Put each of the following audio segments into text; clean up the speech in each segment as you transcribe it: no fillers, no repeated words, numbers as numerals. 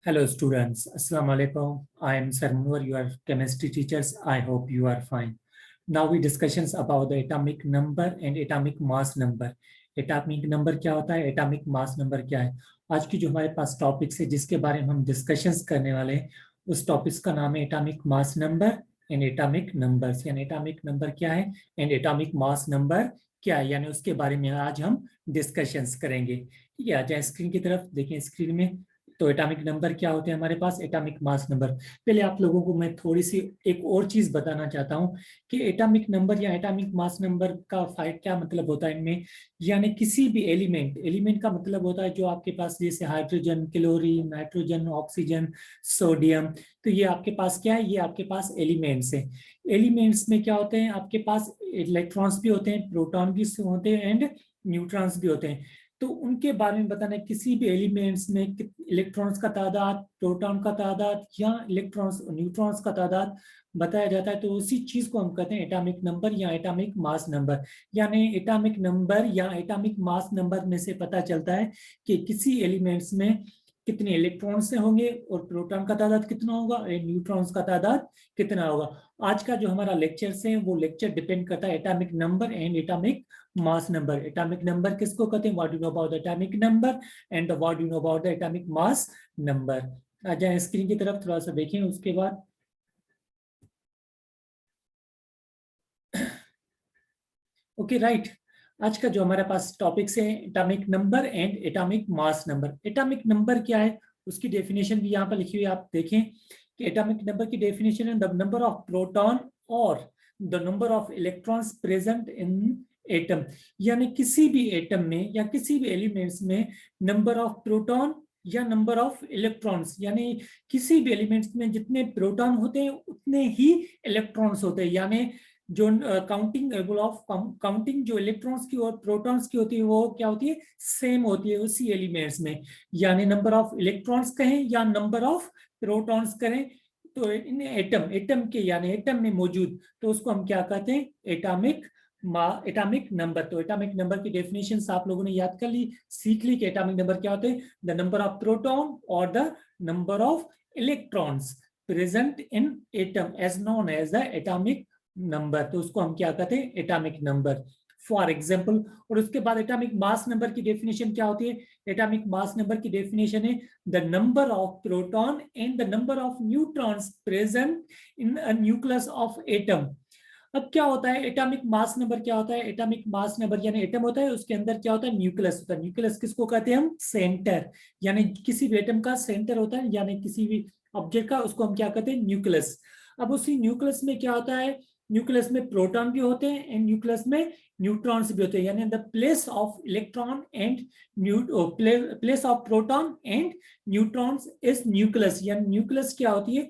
Hello students, Assalamu alaikum. I am Sir Munwar, your chemistry teachers. I hope you are fine. Now we discussions about the atomic number and atomic mass number. Atomic number क्या होता है, atomic mass number क्या है। आज की जो हमारे पास topics है जिसके बारे में हम डिस्कशंस करने वाले हैं, उस टॉपिक्स का नाम है atomic mass number and atomic numbers. यानी एटॉमिक नंबर क्या है एंड एटॉमिक मास नंबर क्या है, यानी उसके बारे में आज हम डिस्कशंस करेंगे। ठीक है, आ जाए स्क्रीन की तरफ, देखें स्क्रीन में। तो एटॉमिक नंबर क्या होते हैं हमारे पास, एटॉमिक मास नंबर। पहले आप लोगों को मैं थोड़ी सी एक और चीज बताना चाहता हूं कि एटॉमिक नंबर या एटॉमिक मास नंबर का क्या मतलब होता है इनमें। यानी किसी भी एलिमेंट का मतलब होता है जो आपके पास, जैसे hydrogen, chlorine, nitrogen, oxygen, sodium. तो ये आपके पास क्या है, ये आपके पास एलिमेंट्स है। एलिमेंट्स में क्या होते हैं, आपके पास इलेक्ट्रॉन्स भी होते हैं, प्रोटॉन भी होते हैं एंड न्यूट्रॉन्स भी होते हैं। तो उनके बारे में बताना है, किसी भी एलिमेंट्स में इलेक्ट्रॉन्स का तादाद, प्रोटॉन का तादाद या इलेक्ट्रॉन्स न्यूट्रॉन्स का तादाद बताया जाता है। तो उसी चीज को हम कहते हैं एटॉमिक नंबर या एटॉमिक मास नंबर। यानी एटॉमिक नंबर या एटॉमिक मास नंबर में से पता चलता है कि किसी एलिमेंट्स में कितने इलेक्ट्रॉन्स होंगे और प्रोटॉन का तादाद कितना होगा और न्यूट्रॉन्स का तादाद कितना होगा। आज का जो हमारा लेक्चर है वो लेक्चर डिपेंड करता है atomic number and atomic mass number. Atomic number किसको कहते हैं, what you know about the atomic number and what you know about the atomic mass number. आ जाए स्क्रीन की तरफ, थोड़ा सा देखें उसके बाद। ओके राइट, आज का जो हमारे पास टॉपिक्स है atomic number and atomic mass number. Atomic number क्या है, उसकी डेफिनेशन भी यहाँ पर लिखी हुई है, आप देखें कि एटॉमिक नंबर की डेफिनेशन है द नंबर ऑफ प्रोटॉन और the number of electrons present in atom. यानी किसी भी एटम में या किसी भी एलिमेंट्स में नंबर ऑफ प्रोटॉन या नंबर ऑफ इलेक्ट्रॉन्स, यानी किसी भी एलिमेंट्स में जितने प्रोटॉन होते हैं उतने ही इलेक्ट्रॉन्स होते हैं। यानी जो काउंटिंग जो इलेक्ट्रॉन्स की और प्रोटॉन्स की होती है वो क्या होती है, सेम होती है उसी एलिमेंट्स में। यानी नंबर ऑफ इलेक्ट्रॉन्स कहें या नंबर ऑफ प्रोटॉन्स करें, तो इन एटम के यानी एटम में मौजूद, तो उसको हम क्या कहते हैं, एटॉमिक नंबर। तो एटॉमिक नंबर की डेफिनेशन आप लोगों ने याद कर ली, सीख ली कि एटॉमिक नंबर क्या होते हैं, द नंबर ऑफ प्रोटॉन और the number of electrons present in atom as known as the atomic number. तो उसको हम क्या कहते हैं, एटॉमिक नंबर फॉर एग्जाम्पल। और उसके बाद एटॉमिक मास नंबर की डेफिनेशन क्या होती है, एटॉमिक मास नंबर की डेफिनेशन है the number of proton and the number of neutrons present in a nucleus of atom. अब क्या होता है एटॉमिक मास नंबर, क्या होता है एटॉमिक मास नंबर, यानी एटम होता है उसके अंदर क्या होता है, न्यूक्लियस होता है। न्यूक्लियस किसको कहते हैं हम, सेंटर। यानी किसी भी एटम का सेंटर होता है, यानी किसी भी ऑब्जेक्ट का, उसको हम क्या कहते हैं, न्यूक्लियस। अब उसी न्यूक्लियस में क्या होता है, न्यूक्लियस में प्रोटॉन भी होते हैं एंड न्यूक्लियस में न्यूट्रॉन्स भी होते हैं। यानी the place of electron and place of proton and neutrons is nucleus. यानी न्यूक्लियस क्या होती है,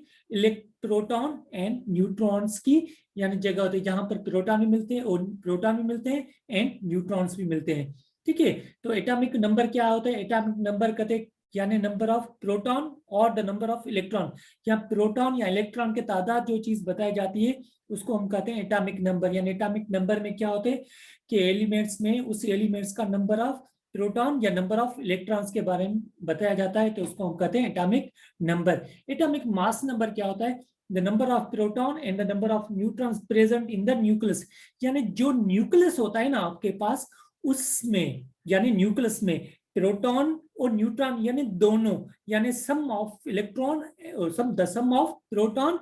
प्रोटॉन एंड न्यूट्रॉन्स की यानी जगह होती है जहां पर प्रोटॉन भी मिलते हैं और प्रोटॉन भी मिलते हैं एंड न्यूट्रॉन्स भी मिलते हैं। ठीक है, तो एटॉमिक नंबर क्या होता है, एटॉमिक नंबर कहते हैं यानी नंबर ऑफ प्रोटॉन और द नंबर ऑफ इलेक्ट्रॉन। या प्रोटॉन या इलेक्ट्रॉन के तादाद जो चीज बताई जाती है उसको हम कहते हैं एटॉमिक नंबर। यानी एटॉमिक नंबर में क्या होते हैं कि एलिमेंट्स में उस एलिमेंट्स का नंबर ऑफ प्रोटॉन या नंबर ऑफ इलेक्ट्रॉन्स के बारे में बताया जाता है, तो उसको हम कहते हैं atomic number. Atomic mass number क्या होता है, the number of proton and the number of neutrons present in the nucleus। यानी जो न्यूक्लियस होता है ना आपके पास, उसमें यानी न्यूक्लियस में प्रोटॉन और न्यूट्रॉन यानी दोनों, यानी sum of electron the sum of proton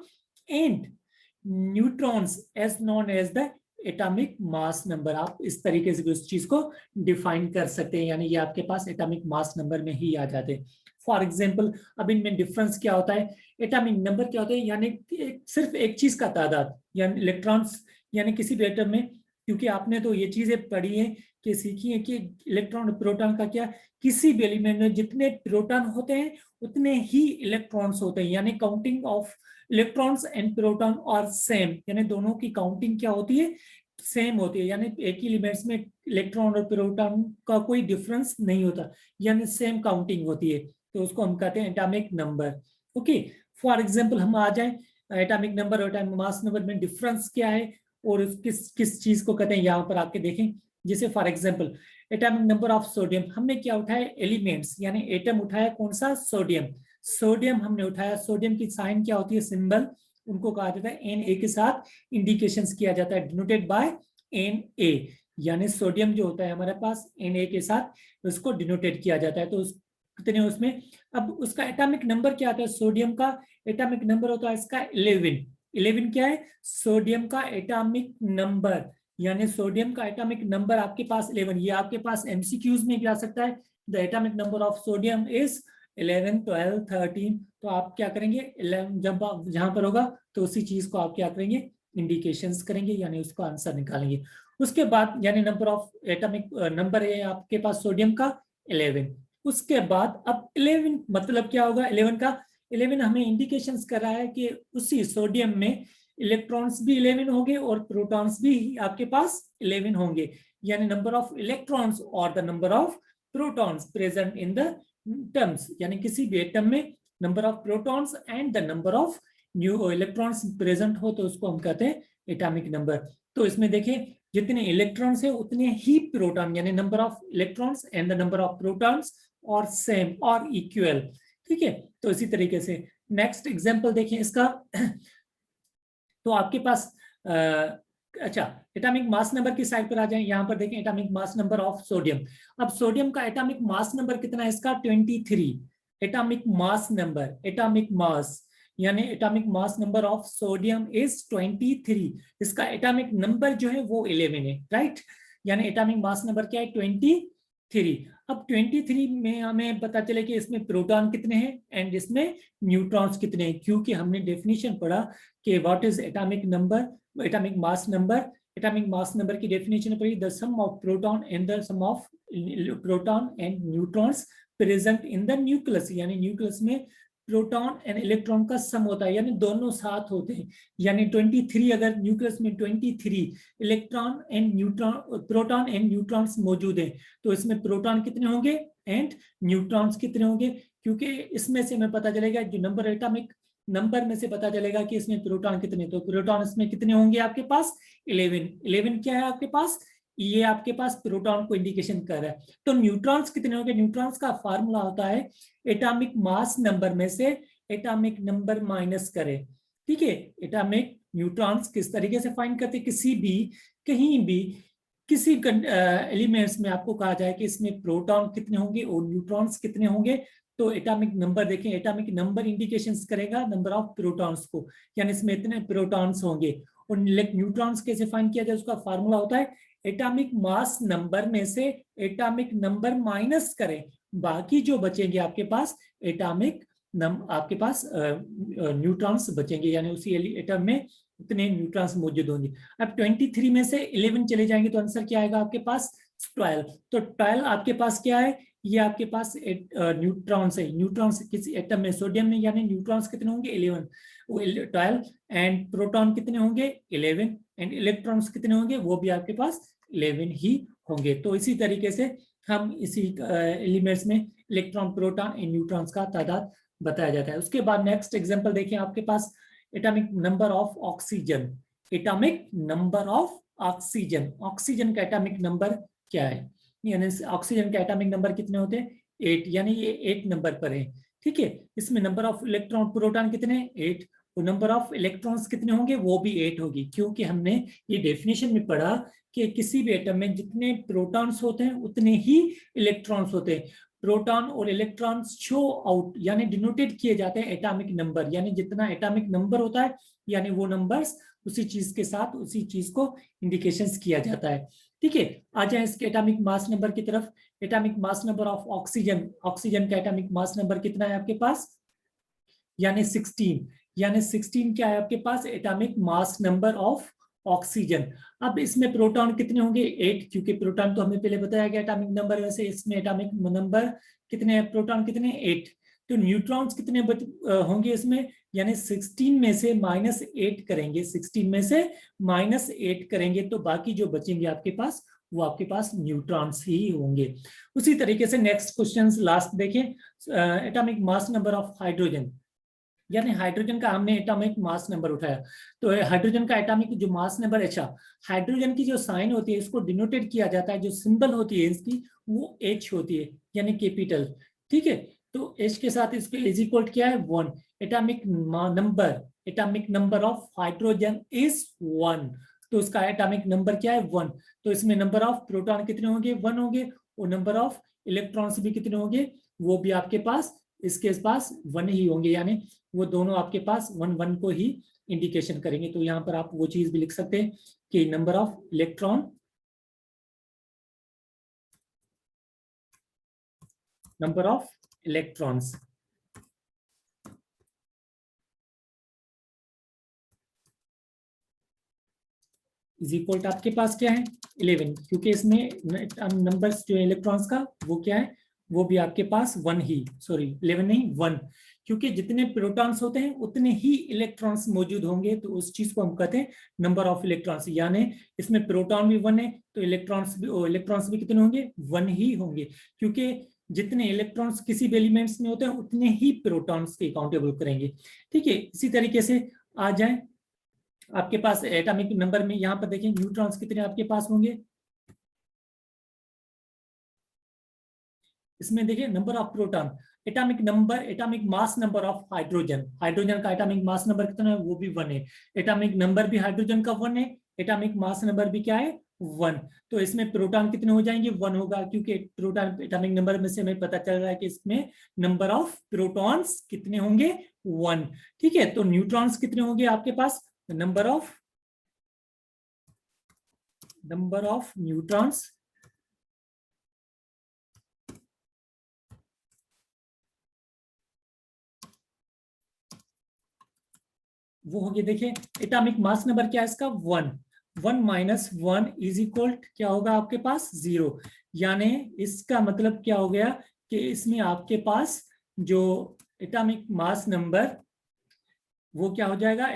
and neutrons as known as the atomic mass number. आप इस तरीके से उस चीज को डिफाइन कर सकते हैं, यानी ये आपके पास एटॉमिक मास नंबर में ही आ जाते हैं। फॉर एग्जाम्पल, अब इनमें डिफरेंस क्या होता है, एटॉमिक नंबर क्या होता है, यानी सिर्फ एक चीज का तादाद, यानी इलेक्ट्रॉन्स, यानी किसी भी एटम में, क्योंकि आपने तो ये चीजें पढ़ी है कि सीखी है कि इलेक्ट्रॉन और प्रोटॉन का क्या, किसी भी एलिमेंट में जितने प्रोटॉन होते हैं उतने ही इलेक्ट्रॉन्स होते हैं। यानी counting of electrons and proton और सेम, यानी दोनों की काउंटिंग क्या होती है, सेम होती है। यानी एक ही एलिमेंट्स में इलेक्ट्रॉन और प्रोटॉन का कोई डिफरेंस नहीं होता, यानी सेम काउंटिंग होती है, तो उसको हम कहते हैं atomic number. Okay, for example हम आ जाए एटॉमिक नंबर और एटॉमिक मास नंबर में डिफरेंस क्या है और किस किस चीज को कहते हैं, यहाँ पर आके देखें। जैसे for example atomic number of sodium, हमने क्या उठाया, एलिमेंट्स यानी एटम उठाया कौन सा, सोडियम। सोडियम हमने उठाया, सोडियम की साइन क्या होती है, सिंबल, उनको कहा जाता है Na के साथ इंडिकेशंस किया जाता है, डिनोटेड बाय Na, यानी सोडियम जो होता है हमारे पास Na के साथ उसको डिनोटेड किया जाता है। तो कितने उसमें, अब उसका एटॉमिक नंबर क्या आता है, सोडियम का एटॉमिक नंबर होता है इसका 11। 11 क्या है, सोडियम का एटॉमिक नंबर, यानी सोडियम का एटॉमिक नंबर आपके पास 11। ये आपके पास एमसीक्यूज में भी आ सकता है, the atomic number of sodium is 11, 12, 13। तो आप क्या करेंगे, 11 जब आप जहां पर होगा तो उसी चीज को आप क्या करेंगे, इंडिकेशंस करेंगे, यानी उसका आंसर निकालेंगे। उसके बाद यानी नंबर ऑफ एटॉमिक नंबर है आपके पास सोडियम का 11। उसके बाद अब 11 मतलब क्या होगा, 11 का 11 हमें इंडिकेशंस कर रहा है कि उसी सोडियम में इलेक्ट्रॉन्स भी 11 होंगे और प्रोटॉन्स भी आपके पास 11 होंगे, यानी नंबर ऑफ इलेक्ट्रॉन्स और the number of protons present in the terms, यानी किसी भी एटम में number of protons and the number of new electrons present हो तो उसको हम कहते हैं एटॉमिक नंबर। तो इसमें देखिए जितने इलेक्ट्रॉन्स है उतने ही प्रोटॉन, यानी number of electrons and the number of protons और सेम और इक्वल। ठीक है, तो इसी तरीके से नेक्स्ट एग्जांपल देखें इसका। तो आपके पास अच्छा, एटॉमिक मास नंबर की साइड पर आ जाएं, यहां पर देखें atomic mass number of sodium. अब सोडियम का एटॉमिक मास नंबर कितना है इसका, 23। एटॉमिक मास नंबर, एटॉमिक मास यानी atomic mass number of sodium is 23। इसका एटॉमिक नंबर जो है वो 11 है, राइट, यानी एटॉमिक मास नंबर क्या है, 23। अब 23 में हमें पता चले कि इसमें प्रोटॉन कितने हैं एंड इसमें न्यूट्रॉन्स कितने हैं, क्योंकि हमने डेफिनेशन पढ़ा कि what is atomic number, atomic mass number. Atomic mass number की डेफिनेशन पढ़ी, the sum of proton and the sum of proton and neutrons present in the nucleus, यानी न्यूक्लियस में प्रोटॉन एंड इलेक्ट्रॉन का sum होता है, यानी दोनों साथ होते हैं। यानी 23 अगर न्यूक्लियस में 23 electron and neutron, proton and neutrons मौजूद हैं, तो इसमें प्रोटॉन कितने होंगे एंड न्यूट्रॉन्स कितने होंगे, क्योंकि इसमें से हमें पता चलेगा जो नंबर एटॉमिक नंबर में से पता चलेगा कि इसमें प्रोटॉन कितने, तो प्रोटॉन इसमें कितने होंगे आपके पास 11। 11 क्या है आपके पास, ये आपके पास प्रोटॉन को इंडिकेशन कर रहा है। तो न्यूट्रॉन्स कितने होंगे, न्यूट्रॉन्स का फार्मूला होता है एटॉमिक मास नंबर में से एटॉमिक नंबर माइनस करें। ठीक है, एटॉमिक न्यूट्रॉन्स किस तरीके से फाइंड करते, किसी भी कहीं भी किसी एलिमेंट्स में आपको कहा जाए कि इसमें प्रोटॉन कितने होंगे और न्यूट्रॉन्स कितने होंगे, तो एटॉमिक नंबर देखें, एटॉमिक नंबर इंडिकेशंस करेगा नंबर ऑफ प्रोटॉन्स को, यानी इसमें इतने प्रोटॉन्स होंगे। और न्यूट्रॉन्स कैसे फाइंड किया जाए, उसका फार्मूला होता है एटॉमिक मास नंबर में से एटॉमिक नंबर माइनस करें, बाकी जो बचेंगे आपके पास एटॉमिक आपके पास न्यूट्रॉन्स बचेंगे, यानी उसी एटम में उतने न्यूट्रॉन्स मौजूद होंगे। अब 23 में से 11 चले जाएंगे तो आंसर क्या आएगा आपके पास 12। तो 12 आपके पास क्या है, ये आपके पास न्यूट्रॉन्स है। न्यूट्रॉन्स किसी एटम में सोडियम में, यानी न्यूट्रॉन्स कितने होंगे 11, 12 एंड प्रोटॉन कितने होंगे 11 एंड इलेक्ट्रॉन्स कितने होंगे, वो भी आपके पास 11 ही होंगे। तो इसी तरीके से हम इसी एलिमेंट्स में इलेक्ट्रॉन, प्रोटॉन एंड न्यूट्रॉन्स का तादाद बताया जाता है। उसके बाद नेक्स्ट एग्जांपल देखिए आपके पास atomic number of oxygen. Atomic number of oxygen, oxygen का एटॉमिक नंबर क्या है, यानी ऑक्सीजन के एटॉमिक नंबर कितने होते हैं 8, यानी ये 8 नंबर पर है। ठीक है, इसमें नंबर ऑफ इलेक्ट्रॉन, प्रोटॉन कितने 8, और नंबर ऑफ इलेक्ट्रॉन्स कितने होंगे वो भी 8 होगी, क्योंकि हमने ये डेफिनेशन में पढ़ा कि किसी भी एटम में जितने प्रोटॉन्स होते हैं उतने ही इलेक्ट्रॉन्स होते हैं। प्रोटॉन और इलेक्ट्रॉन्स शो आउट यानी डिनोटेड किए जाते हैं एटॉमिक नंबर, यानी जितना एटॉमिक नंबर होता है यानी वो नंबर्स उसी चीज के साथ उसी चीज को इंडिकेशंस किया जाता है। ठीक है, आ जाए इसके एटॉमिक मास नंबर की तरफ। Atomic mass number of oxygen, oxygen का एटॉमिक मास नंबर कितना है आपके पास, यानी 16, यानी 16 क्या है आपके पास atomic mass number of oxygen. अब इसमें प्रोटॉन कितने होंगे 8, क्योंकि प्रोटॉन तो हमें पहले बताया गया एटॉमिक नंबर, वैसे इसमें एटॉमिक नंबर कितने हैं, प्रोटॉन कितने 8। तो न्यूट्रॉन्स कितने होंगे इसमें, यानी 16 में से -8 करेंगे, 16 में से -8 करेंगे तो बाकी जो बचेंगे आपके पास वो आपके पास न्यूट्रॉन्स ही होंगे। उसी तरीके से नेक्स्ट क्वेश्चन लास्ट देखें, atomic mass number of hydrogen, यानी हाइड्रोजन का हमने एटॉमिक मास नंबर उठाया। तो हाइड्रोजन का एटॉमिक जो मास नंबर, अच्छा हाइड्रोजन की जो साइन होती है इसको डिनोटेड किया जाता है, जो सिंबल होती है इसकी वो H होती है, यानी कैपिटल। ठीक है, तो H के साथ इसको इज इक्वल क्या है 1। Atomic number of hydrogen is 1, तो उसका एटॉमिक नंबर क्या है 1। तो इसमें नंबर ऑफ प्रोटॉन कितने होंगे 1 होंगे, और नंबर ऑफ इलेक्ट्रॉन्स भी कितने होंगे, वो भी आपके पास इसके पास 1 ही होंगे, यानी वो दोनों आपके पास 1 1 को ही इंडिकेशन करेंगे। तो यहाँ पर आप वो चीज भी लिख सकते हैं कि number of electron, number of electrons is equal to आपके पास क्या है 11, क्योंकि इसमें नंबर्स जो इलेक्ट्रॉन्स का वो क्या है, वो भी आपके पास 1 ही, सॉरी 11 नहीं 1, क्योंकि जितने प्रोटॉन्स होते हैं उतने ही इलेक्ट्रॉन्स मौजूद होंगे, तो उस चीज को हम कहते हैं नंबर ऑफ इलेक्ट्रॉन्स। यानी इसमें प्रोटॉन भी 1 है तो इलेक्ट्रॉन्स भी कितने होंगे 1 ही होंगे, क्योंकि जितने इलेक्ट्रॉन्स किसी भी एलिमेंट्स में होते हैं उतने ही प्रोटॉन्स के काउंटेबल करेंगे। ठीक है, इसी तरीके से आ जाए आपके पास एटॉमिक नंबर में, यहां पर देखिए न्यूट्रॉन्स कितने आपके पास होंगे, इसमें देखिए number of proton, atomic mass number of hydrogen का एटॉमिक मास नंबर कितना है, वो भी 1 है। एटॉमिक नंबर भी हाइड्रोजन का 1 है, एटॉमिक मास नंबर भी क्या है 1। तो इसमें प्रोटॉन कितने हो जाएंगे 1 होगा, क्योंकि प्रोटॉन एटॉमिक नंबर में से हमें पता चल रहा है कि इसमें नंबर ऑफ प्रोटॉन्स कितने होंगे 1। ठीक है, तो न्यूट्रॉन्स कितने होंगे आपके पास, नंबर ऑफ न्यूट्रॉन्स वो होगी, देखिए एटॉमिक मास नंबर क्या है इसका 1, 1 माइनस 1 इज इक्वल क्या होगा आपके पास 0। यानी इसका मतलब क्या हो गया कि इसमें आपके पास जो एटॉमिक मास नंबर वो क्या हो जाएगा,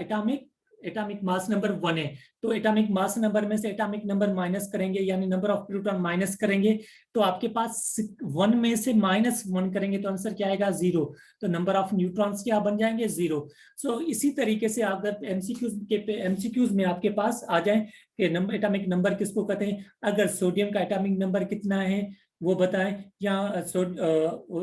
एटॉमिक मास नंबर 1 है, तो एटॉमिक मास नंबर में से एटॉमिक नंबर माइनस करेंगे, यानी नंबर ऑफ प्रोटॉन माइनस करेंगे, तो आपके पास 1 में से -1 करेंगे तो आंसर क्या आएगा 0। तो नंबर ऑफ न्यूट्रॉन्स क्या बन जाएंगे 0। सो इसी तरीके से अगर एमसीक्यूज में आपके पास आ जाए कि एटॉमिक नंबर किसको कहते हैं, अगर सोडियम का एटॉमिक नंबर कितना है वो बताएं, या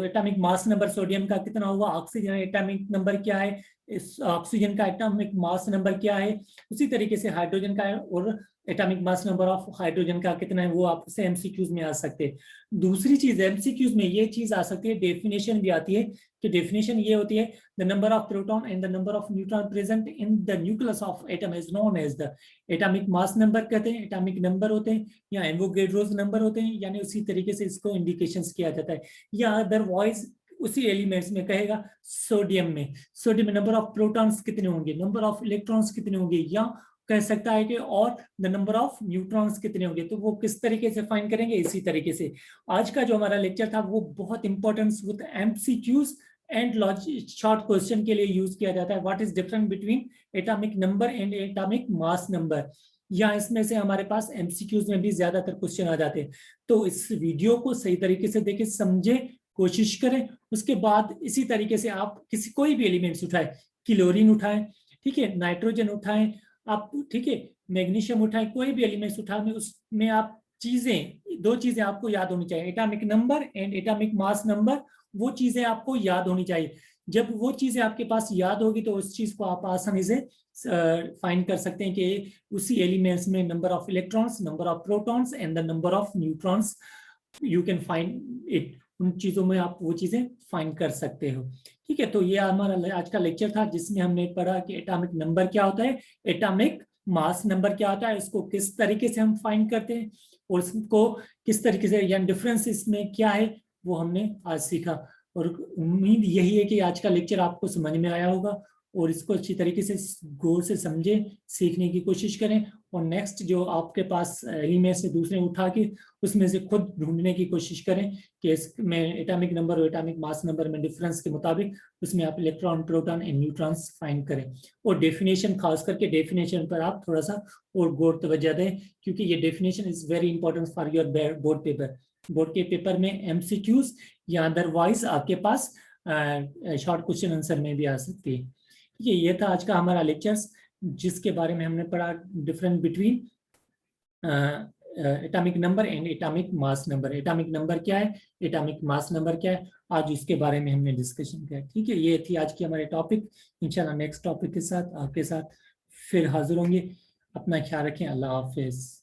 एटॉमिक मास नंबर सोडियम का कितना हुआ, ऑक्सीजन एटॉमिक नंबर क्या है, इस ऑक्सीजन का एटॉमिक मास नंबर क्या है, उसी तरीके से हाइड्रोजन का है, और atomic mass number of hydrogen का कितना है, वो आपसे एमसीक्यूज में आ सकते हैं। दूसरी चीज एमसीक्यूज में ये चीज आ सकती है, डेफिनेशन भी आती है, कि डेफिनेशन ये होती है the number of proton and the number of neutron present in the nucleus of atom is known as the atomic mass number कहते हैं, एटॉमिक नंबर होते हैं या एवोगैड्रोस नंबर होते हैं, यानी उसी तरीके से इसको इंडिकेशंस किया जाता है। या अदरवाइज उसी एलिमेंट्स में कहेगा सोडियम में नंबर ऑफ प्रोटॉन्स कितने होंगे, नंबर ऑफ इलेक्ट्रॉन्स कितने होंगे, या कह सकता है कि और द नंबर ऑफ न्यूट्रॉन्स कितने होंगे। तो वो किस तरीके से फाइंड करेंगे, इसी तरीके से। आज का जो हमारा लेक्चर था वो बहुत important with MCQs and short question के लिए यूज किया जाता है। What is difference between atomic number and atomic mass number, या इसमें से हमारे पास एमसीक्यूज में भी ज्यादातर क्वेश्चन आ जाते हैं। तो इस वीडियो को सही तरीके से देखें, समझे, कोशिश करें। उसके बाद इसी तरीके से आप कोई भी एलिमेंट्स उठाए, क्लोरीन उठाएं, ठीक है, नाइट्रोजन उठाएं आप, ठीक है, मैग्नीशियम उठाएं, कोई भी एलिमेंट्स उठाएं, उसमें आप दो चीजें आपको याद होनी चाहिए, atomic number and atomic mass number, वो चीजें आपको याद होनी चाहिए। जब वो चीजें आपके पास याद होगी तो उस चीज को आप आसानी से फाइंड कर सकते हैं कि उसी एलिमेंट्स में number of electrons, number of protons and the number of neutrons, you can find it. उन चीजों में आप वो चीजें फाइंड कर सकते हो। ठीक है, तो ये हमारा आज का लेक्चर था, जिसमें हमने पढ़ा कि एटॉमिक नंबर क्या होता है, एटॉमिक मास नंबर क्या होता है, इसको किस तरीके से हम फाइंड करते हैं, और इसको किस तरीके से, या डिफरेंस इसमें क्या है, वो हमने आज सीखा। और उम्मीद यही है कि आज का लेक्चर आपको समझ में आया होगा, और इसको अच्छी तरीके से गौर से समझे, सीखने की कोशिश करें, और नेक्स्ट जो आपके पास एलिमेंट से दूसरे उठा के उसमें से खुद ढूंढने की कोशिश करें कि इसमें एटॉमिक नंबर और एटॉमिक मास नंबर में डिफरेंस के मुताबिक उसमें आप electron, proton and neutrons find करें। और डेफिनेशन, खास करके डेफिनेशन पर आप थोड़ा सा और गौर तवज्जो दें, क्योंकि ये definition is very important for your board paper. Board के पेपर में एमसीक्यूज या अदरवाइज आपके पास शॉर्ट क्वेश्चन आंसर में भी आ सकती है। ये था आज का हमारा लेक्चर्स, जिसके बारे में हमने पढ़ा difference between atomic number and atomic mass number. Atomic number क्या है, एटॉमिक मास नंबर क्या है, आज इसके बारे में हमने डिस्कशन किया। ठीक है, ये थी आज की हमारे टॉपिक। इंशाल्लाह नेक्स्ट टॉपिक के साथ आपके साथ फिर हाजिर होंगे। अपना ख्याल रखें। अल्लाह हाफिज।